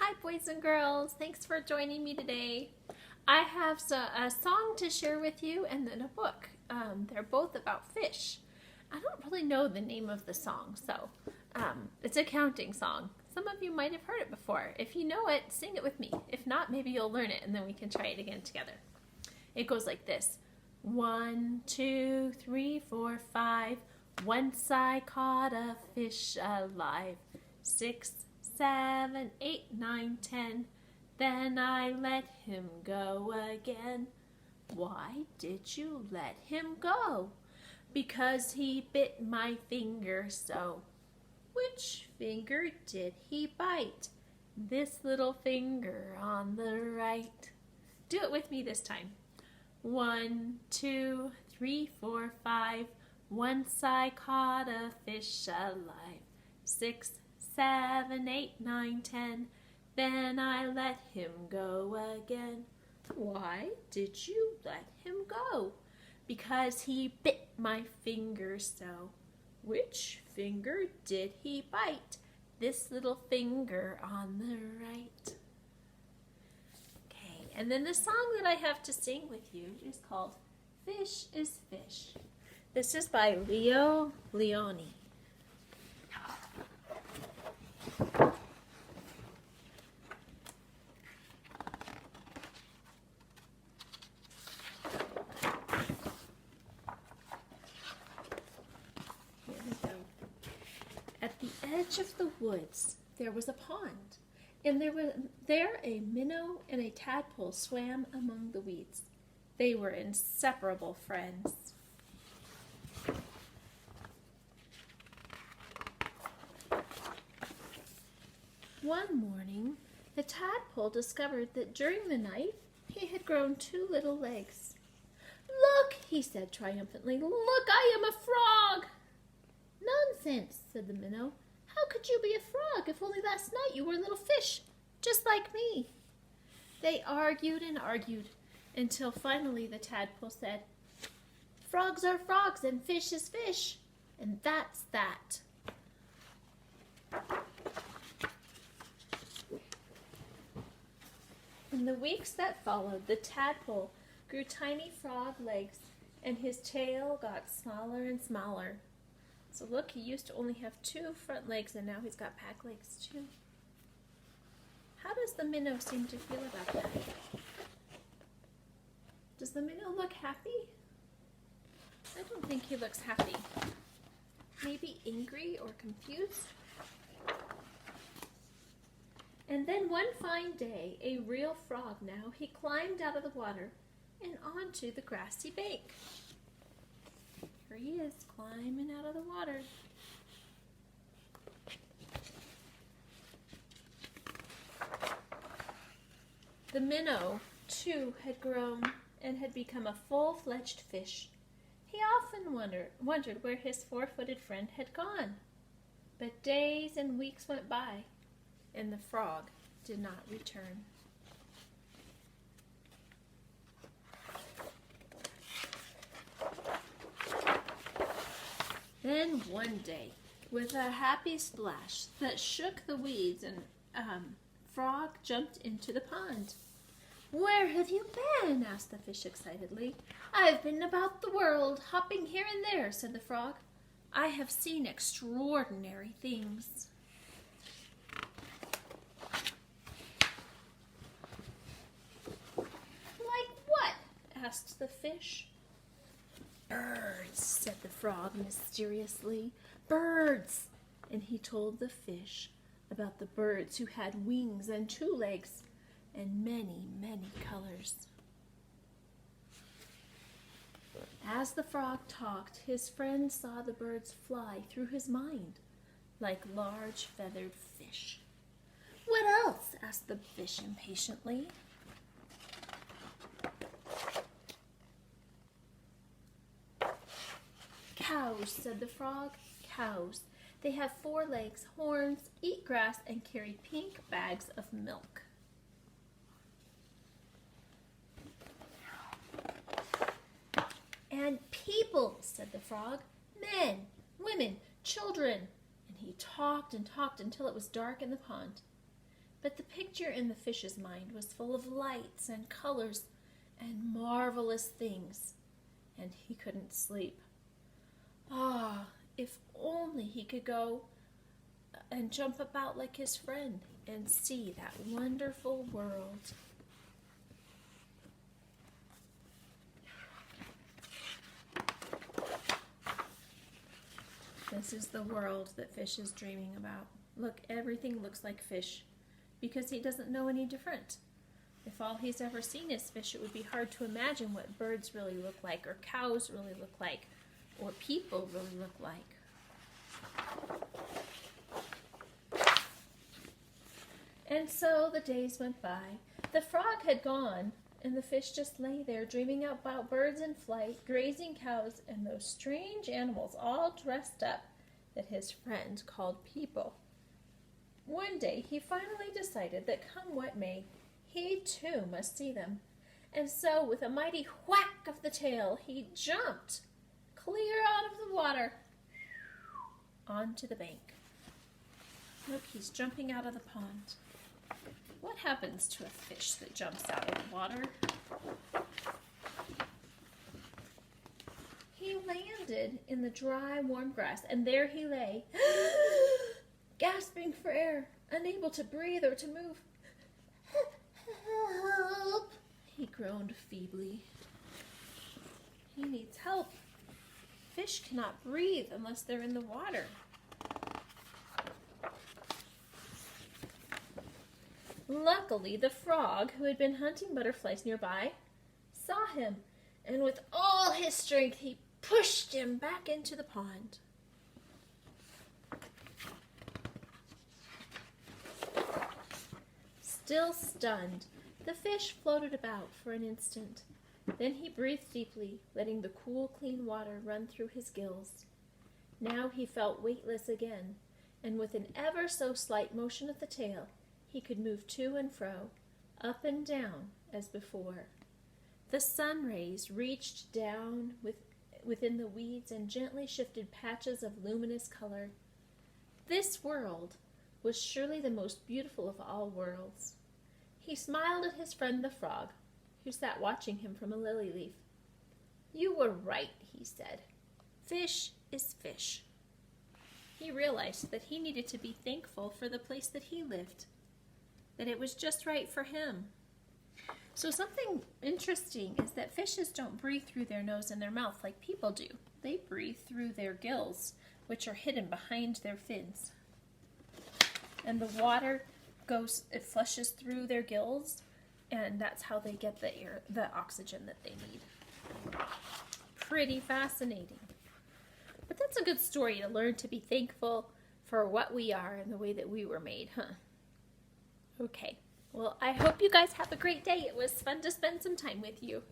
Hi boys and girls, thanks for joining me today. I have a song to share with you and then a book. They're both about fish. I don't really know the name of the song, so it's a counting song. Some of you might have heard it before. If you know it, sing it with me. If not, maybe you'll learn it and then we can try it again together. It goes like this. 1, 2, 3, 4, 5. Once I caught a fish alive. 6, 7, 8, 9, 10. Then I let him go again. Why did you let him go? Because he bit my finger so. Which finger did he bite? This little finger on the right. Do it with me this time. 1, 2, 3, 4, 5. Once I caught a fish alive. 6, 7, 8, 9, 10. Then I let him go again. Why did you let him go? Because he bit my finger so. Which finger did he bite? This little finger on the right. Okay, and then the song that I have to sing with you is called Fish is Fish. This is by Leo Leoni. At the edge of the woods, there was a pond, and there a minnow and a tadpole swam among the weeds. They were inseparable friends. One morning, the tadpole discovered that during the night he had grown 2 little legs. "Look," he said triumphantly, "look, I am a frog!" "Nonsense," said the minnow. "How could you be a frog if only last night you were a little fish, just like me?" They argued and argued until finally the tadpole said, "Frogs are frogs and fish is fish, and that's that." In the weeks that followed, the tadpole grew tiny frog legs, and his tail got smaller and smaller. So look, he used to only have 2 front legs, and now he's got back legs too. How does the minnow seem to feel about that? Does the minnow look happy? I don't think he looks happy. Maybe angry or confused? And then one fine day, a real frog now, he climbed out of the water and onto the grassy bank. Here he is, climbing out of the water. The minnow, too, had grown and had become a full-fledged fish. He often wondered where his 4-footed friend had gone. But days and weeks went by, and the frog did not return. Then one day, with a happy splash that shook the weeds, and frog jumped into the pond. "Where have you been?" asked the fish excitedly. "I've been about the world, hopping here and there," said the frog. "I have seen extraordinary things." "Like what?" asked the fish. "Birds," said the frog mysteriously. "Birds." And he told the fish about the birds who had wings and 2 legs and many, many colors. As the frog talked, his friend saw the birds fly through his mind like large feathered fish. "What else?" asked the fish impatiently. "Cows," said the frog. "Cows. They have 4 legs, horns, eat grass, and carry pink bags of milk." "And people," said the frog. "Men, women, children." And he talked and talked until it was dark in the pond. But the picture in the fish's mind was full of lights and colors and marvelous things, and he couldn't sleep. Ah, if only he could go and jump about like his friend and see that wonderful world. This is the world that Fish is dreaming about. Look, everything looks like fish because he doesn't know any different. If all he's ever seen is fish, it would be hard to imagine what birds really look like, or cows really look like, or people really look like. And so the days went by. The frog had gone, and the fish just lay there dreaming about birds in flight, grazing cows, and those strange animals all dressed up that his friend called people. One day he finally decided that come what may, he too must see them. And so with a mighty whack of the tail, he jumped clear out of the water onto the bank. Look, he's jumping out of the pond. What happens to a fish that jumps out of the water? He landed in the dry, warm grass, and there he lay, gasping for air, unable to breathe or to move. Help! He groaned feebly. He needs help. Fish cannot breathe unless they're in the water. Luckily, the frog, who had been hunting butterflies nearby, saw him, and with all his strength he pushed him back into the pond. Still stunned, the fish floated about for an instant. Then he breathed deeply, letting the cool, clean water run through his gills. Now he felt weightless again, and with an ever so slight motion of the tail, he could move to and fro, up and down as before. The sun rays reached down within the weeds and gently shifted patches of luminous color. This world was surely the most beautiful of all worlds. He smiled at his friend the frog, who sat watching him from a lily leaf. "You were right," he said. "Fish is fish." He realized that he needed to be thankful for the place that he lived, that it was just right for him. So something interesting is that fishes don't breathe through their nose and their mouth like people do. They breathe through their gills, which are hidden behind their fins. And the water it flushes through their gills, and that's how they get the air, the oxygen that they need. Pretty fascinating. But that's a good story to learn to be thankful for what we are and the way that we were made, huh? Okay. Well, I hope you guys have a great day. It was fun to spend some time with you.